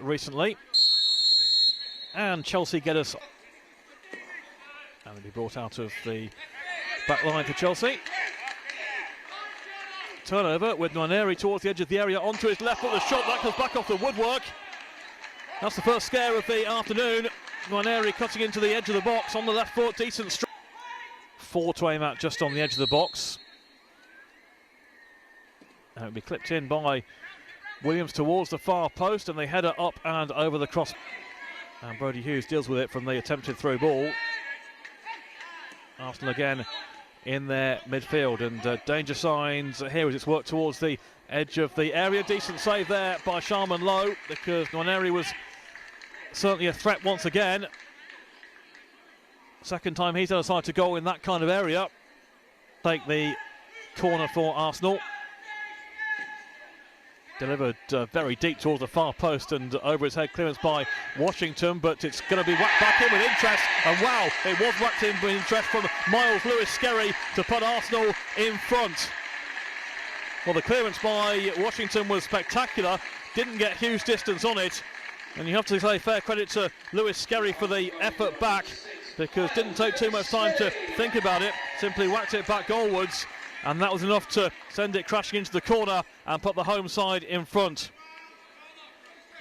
recently, and Chelsea get us, and they'll be brought out of the back line for Chelsea. Turnover with Morreira towards the edge of the area, onto his left foot, the shot that comes back off the woodwork. That's the first scare of the afternoon. Morreira cutting into the edge of the box on the left foot, decent strike. 4 to aim at just on the edge of the box. And it'll be clipped in by Williams towards the far post, and they header up and over the cross. And Brodie Hughes deals with it from the attempted through ball. Arsenal again in their midfield, and danger signs here as it's worked towards the edge of the area. Decent save there by Sharman Lowe, because Morreira was certainly a threat once again. Second time he's had a side to goal in that kind of area. Take the corner for Arsenal. Delivered very deep towards the far post and over his head, clearance by Washington, but it's going to be whacked back in with interest, and wow, it was whacked in with interest from Miles Lewis-Skerry to put Arsenal in front. Well, the clearance by Washington was spectacular, didn't get huge distance on it, and you have to say fair credit to Lewis-Skerry for the effort back, because didn't take too much time to think about it, simply whacked it back goalwards. And that was enough to send it crashing into the corner and put the home side in front.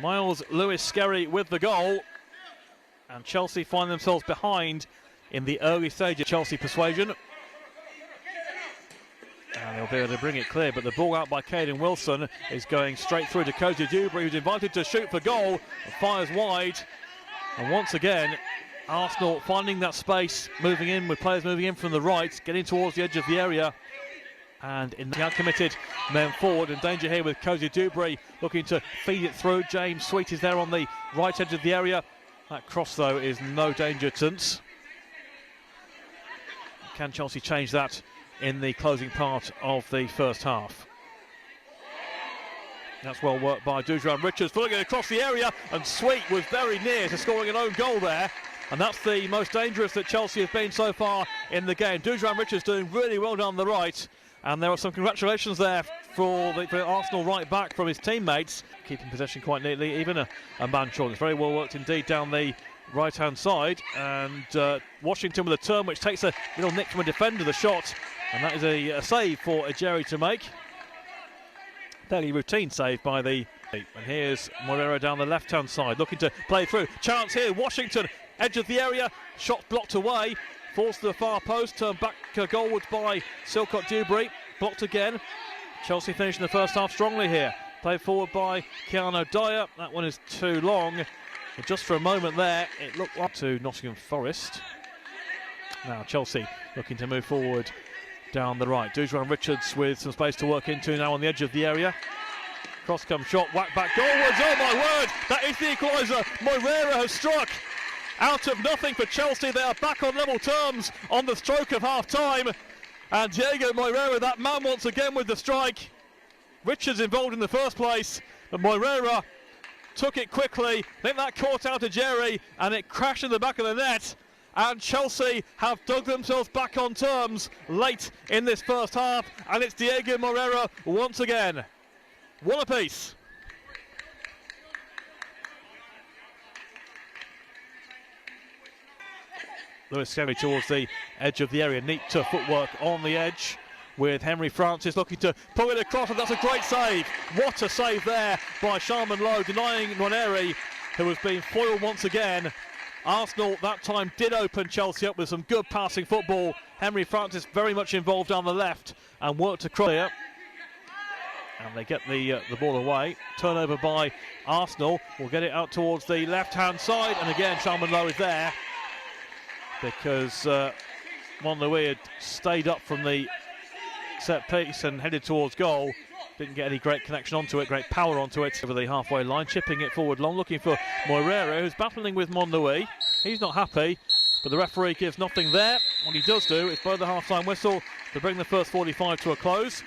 Miles Lewis-Skerry with the goal. And Chelsea find themselves behind in the early stage of Chelsea persuasion. And they'll be able to bring it clear, but the ball out by Caden Wilson is going straight through to Cozy Dewberry, who's invited to shoot for goal, and fires wide. And once again, Arsenal finding that space, moving in with players moving in from the right, getting towards the edge of the area. And in the outcommitted men forward, and danger here with Cozy Dewberry looking to feed it through. James Sweet is there on the right edge of the area. That cross though is no danger since. Can Chelsea change that in the closing part of the first half? That's well worked by Dujan Richards, pulling it across the area, and Sweet was very near to scoring an own goal there. And that's the most dangerous that Chelsea have been so far in the game. Dujan Richards doing really well down the right. And there are some congratulations there for Arsenal right back from his teammates, keeping possession quite neatly, even a man short. It's very well worked indeed down the right-hand side, and Washington with a turn which takes a little nick from a defender, the shot, and that is a save for Ejeri to make. Fairly routine save by the... And here's Morreira down the left-hand side, looking to play through. Chance here, Washington, edge of the area, shot blocked away. Forced to the far post, turned back goalwards by Silcott Dewberry, blocked again. Chelsea finishing the first half strongly here. Played forward by Keanu Dyer, that one is too long. But just for a moment there, it looked like to Nottingham Forest. Now Chelsea looking to move forward down the right. Dujan Richards with some space to work into now on the edge of the area. Cross come shot, whack back goalwards, oh my word, that is the equaliser. Morreira has struck. Out of nothing for Chelsea, they are back on level terms on the stroke of half-time. And Diego Morreira, that man once again with the strike. Richards involved in the first place, but Morreira took it quickly. I think that caught out Ejeri, and it crashed in the back of the net. And Chelsea have dug themselves back on terms late in this first half, and it's Diego Morreira once again. One apiece. Lewis-Skerry towards the edge of the area, neat footwork on the edge with Henry Francis looking to pull it across, and that's a great save. What a save there by Sharman Lowe, denying Morreira, who has been foiled once again. Arsenal that time did open Chelsea up with some good passing football. Henry Francis very much involved down the left and worked across here. And they get the ball away. Turnover by Arsenal. Will get it out towards the left-hand side, and again Sharman Lowe is there, because Monlouis had stayed up from the set piece and headed towards goal. Didn't get any great connection onto it, great power onto it over the halfway line, chipping it forward long, looking for Morreira, who's battling with Monlouis. He's not happy, but the referee gives nothing there. What he does do is blow the half-time whistle to bring the first 45 to a close.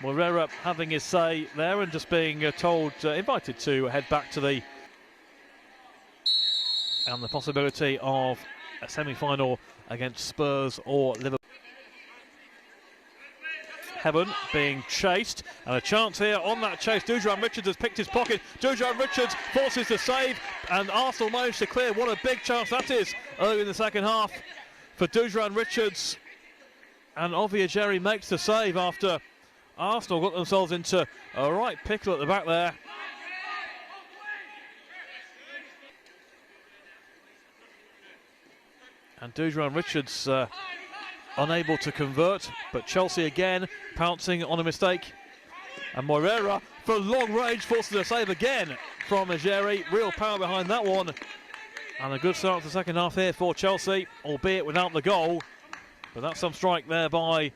Morreira having his say there and just being invited to head back to the... and the possibility of a semi-final against Spurs or Liverpool. heaven, being chased, and a chance here on that chase. Dujan Richards has picked his pocket. Dujan Richards forces the save, and Arsenal managed to clear. What a big chance that is early in the second half for Dujan Richards. And Ejeri makes the save after Arsenal got themselves into a right pickle at the back there. And Dujan Richards unable to convert, but Chelsea again pouncing on a mistake. And Morreira for long range forces a save again from Ejeri. Real power behind that one. And a good start to the second half here for Chelsea, albeit without the goal. But that's some strike there by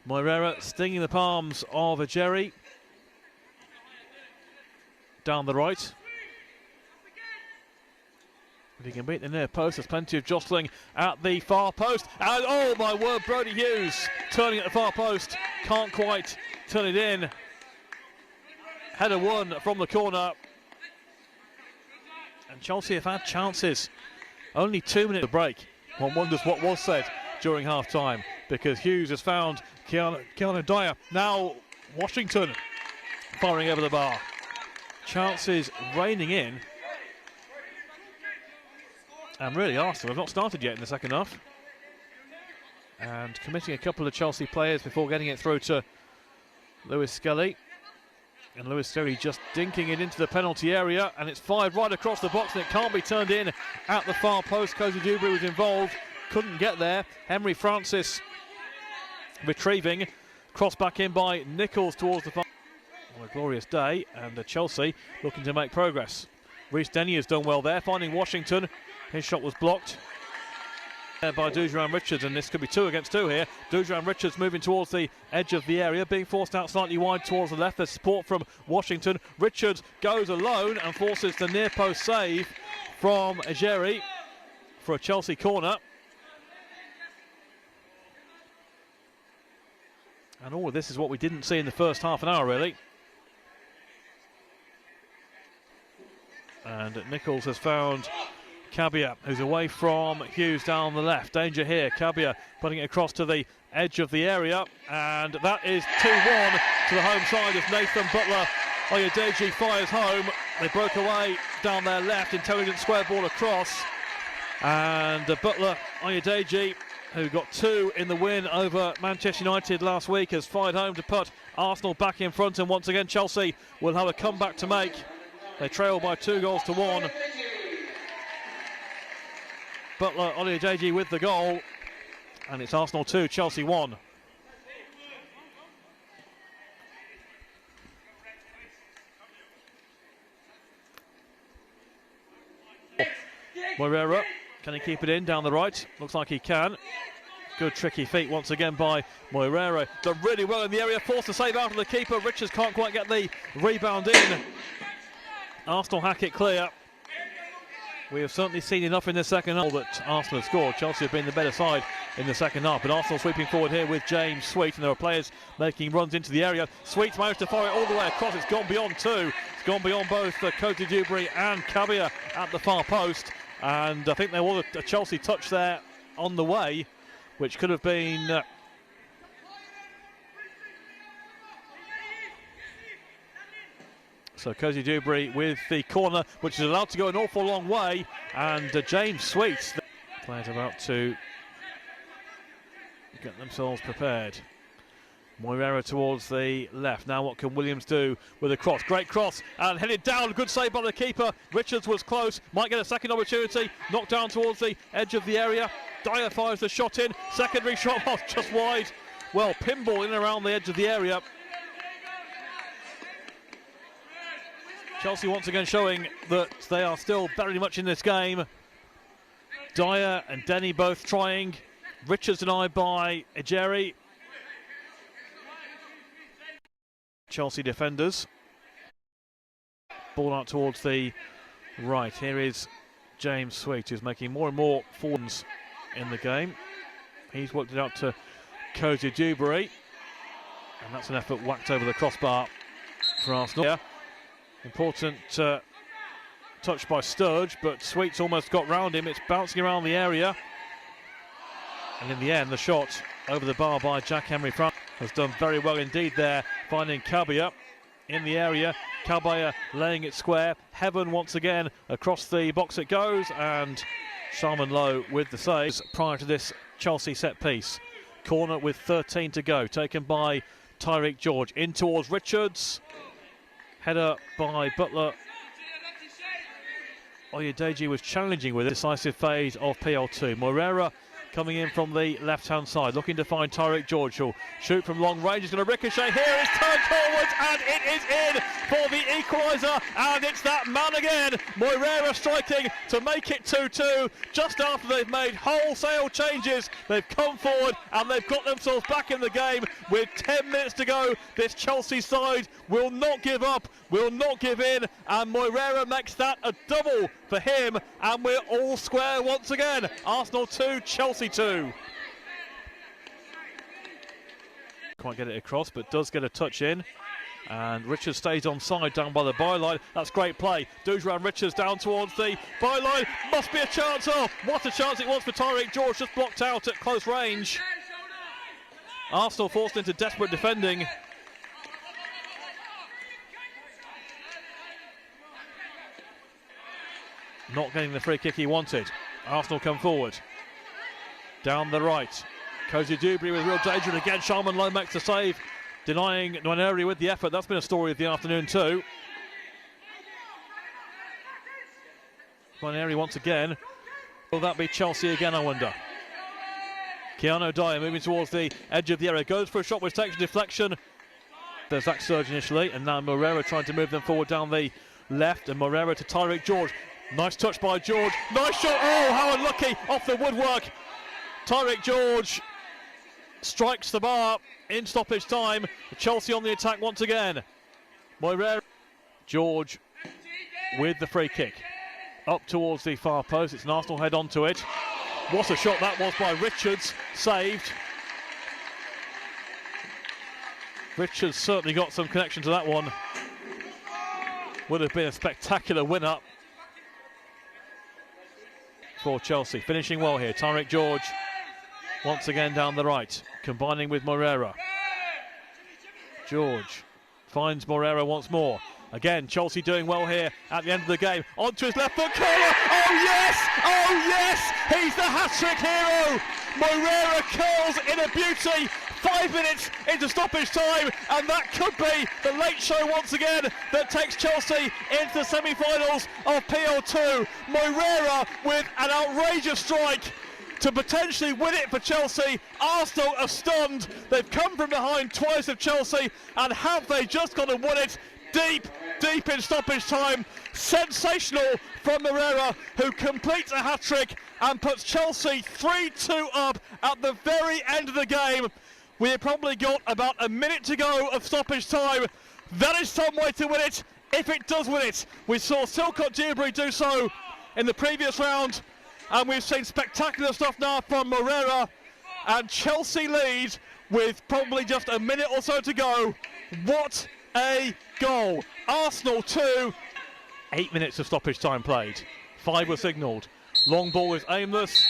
Morreira, stinging the palms of Ejeri. Down the right. If he can beat the near post, there's plenty of jostling at the far post. And oh my word, Brodie Hughes turning at the far post. Can't quite turn it in. Header one from the corner. And Chelsea have had chances. Only 2 minutes of break. One wonders what was said during half time, because Hughes has found Keanu Dyer. Now Washington firing over the bar. Chances raining in. And really, Arsenal have not started yet in the second half. And committing a couple of Chelsea players before getting it through to Lewis Skelly. And Lewis Skelly just dinking it into the penalty area. And it's fired right across the box, and it can't be turned in at the far post. Cozy Dewberry was involved, couldn't get there. Henry Francis retrieving. Cross back in by Nichols towards the far. What a glorious day, and Chelsea looking to make progress. Reece Denny has done well there, finding Washington. His shot was blocked by Dujan Richards, and this could be 2 against 2 here. Dujan Richards moving towards the edge of the area, being forced out slightly wide towards the left. There's support from Washington. Richards goes alone and forces the near post save from Ejeri for a Chelsea corner. And all of this is what we didn't see in the first half an hour, really. And Nichols has found Cabia, who's away from Hughes down the left. Danger here. Cabia putting it across to the edge of the area. And that is 2-1 to the home side as Nathan Butler Oyedeji fires home. They broke away down their left. Intelligent square ball across. And Butler Oyedeji, who got 2 in the win over Manchester United last week, has fired home to put Arsenal back in front. And once again, Chelsea will have a comeback to make. They trail by 2-1. Butler Oyedeji with the goal, and it's Arsenal 2, Chelsea 1. Morreira, can he keep it in down the right? Looks like he can. Good tricky feet once again by Morreira. Done really well in the area, forced to save out of the keeper. Richards can't quite get the rebound in. Arsenal hack it clear. We have certainly seen enough in the second half that Arsenal have scored. Chelsea have been the better side in the second half, but Arsenal sweeping forward here with James Sweet, and there are players making runs into the area. Sweet's managed to fire it all the way across. It's gone beyond 2. It's gone beyond both Cozy Dewberry and Cabia at the far post, and I think there was a Chelsea touch there on the way, which could have been so Cozy Dewberry with the corner, which is allowed to go an awful long way, and James Sweet, the players about to get themselves prepared. Morreira towards the left. Now what can Williams do with a cross? Great cross, and headed down. Good save by the keeper. Richards was close, might get a second opportunity. Knocked down towards the edge of the area. Dyer fires the shot in. Secondary shot off just wide. Well, pinball in and around the edge of the area. Chelsea once again showing that they are still very much in this game. Dyer and Denny both trying. Richards denied by Ejeri. Chelsea defenders. Ball out towards the right. Here is James Sweet, who's making more and more forwards in the game. He's worked it out to Cozy Dewberry. And that's an effort whacked over the crossbar for Arsenal. Yeah. Important touch by Sturge, but Sweet's almost got round him. It's bouncing around the area. And in the end, the shot over the bar by Jack Henry France. has done very well indeed there, finding Cabia in the area. Cabia laying it square. Heaven once again, across the box it goes, and Sharman Lowe with the saves prior to this Chelsea set piece. Corner with 13 to go, taken by Tyreek George. In towards Richards. Header by Butler. Oyedeji was challenging with a decisive phase of PL2. Morreira coming in from the left-hand side, looking to find Tyreek George, who'll shoot from long range. He's going to ricochet here. It's turned forwards, and it is in for the equaliser, and it's that man again. Morreira striking to make it 2-2. Just after they've made wholesale changes, they've come forward and they've got themselves back in the game with 10 minutes to go. This Chelsea side will not give up, will not give in, and Morreira makes that a double for him, and we're all square once again. Arsenal 2, Chelsea 2. Can't get it across, but does get a touch in, and Richards stays onside down by the byline. That's great play. Dujan Richards down towards the byline. Must be a chance. Oh, what a chance it was for Tyreek George, just blocked out at close range. Arsenal forced into desperate defending. Not getting the free kick he wanted. Arsenal come forward. Down the right. Cozy Dewberry with real danger, and again Sharman Lowe makes the save, denying Morreira with the effort. That's been a story of the afternoon too. Morreira once again. Will that be Chelsea again, I wonder? Keanu Dyer moving towards the edge of the area. Goes for a shot which takes a deflection. There's that surge initially, and now Morreira trying to move them forward down the left, and Morreira to Tyreek George. Nice touch by George. Nice shot. Oh, how unlucky. Off the woodwork. Tyreek George strikes the bar in stoppage time. Chelsea on the attack once again. Morreira. George with the free kick. Up towards the far post. It's an Arsenal head onto it. What a shot that was by Richards. Saved. Richards certainly got some connection to that one. Would have been a spectacular win-up for Chelsea. Finishing well here. Tyreek George once again down the right, combining with Morreira. George finds Morreira once more. Again, Chelsea doing well here at the end of the game. Onto his left foot corner. Oh yes! Oh yes! He's the hat-trick hero! Morreira curls in a beauty. 5 minutes into stoppage time, and that could be the late show once again that takes Chelsea into the semi-finals of PL2. Morreira with an outrageous strike to potentially win it for Chelsea. Arsenal are stunned. They've come from behind twice of Chelsea, and have they just got to win it deep in stoppage time. Sensational from Morreira, who completes a hat-trick and puts Chelsea 3-2 up at the very end of the game. We have probably got about a minute to go of stoppage time. That is some way to win it, if it does win it. We saw Silcott Dewberry do so in the previous round, and we've seen spectacular stuff now from Morreira, and Chelsea lead with probably just a minute or so to go. What a goal. Arsenal 2. 8 minutes of stoppage time played. 5 were signalled. Long ball is aimless.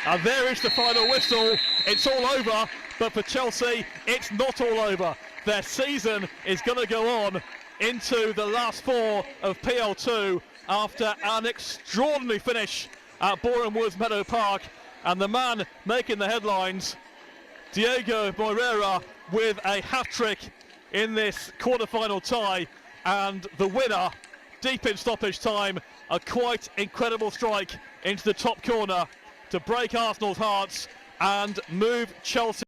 And there is the final whistle. It's all over, but for Chelsea, it's not all over. Their season is going to go on into the last 4 of PL2 after an extraordinary finish at Boreham Woods Meadow Park. And the man making the headlines, Diego Morreira, with a hat-trick in this quarter-final tie, and the winner, deep in stoppage time, a quite incredible strike into the top corner to break Arsenal's hearts and move Chelsea.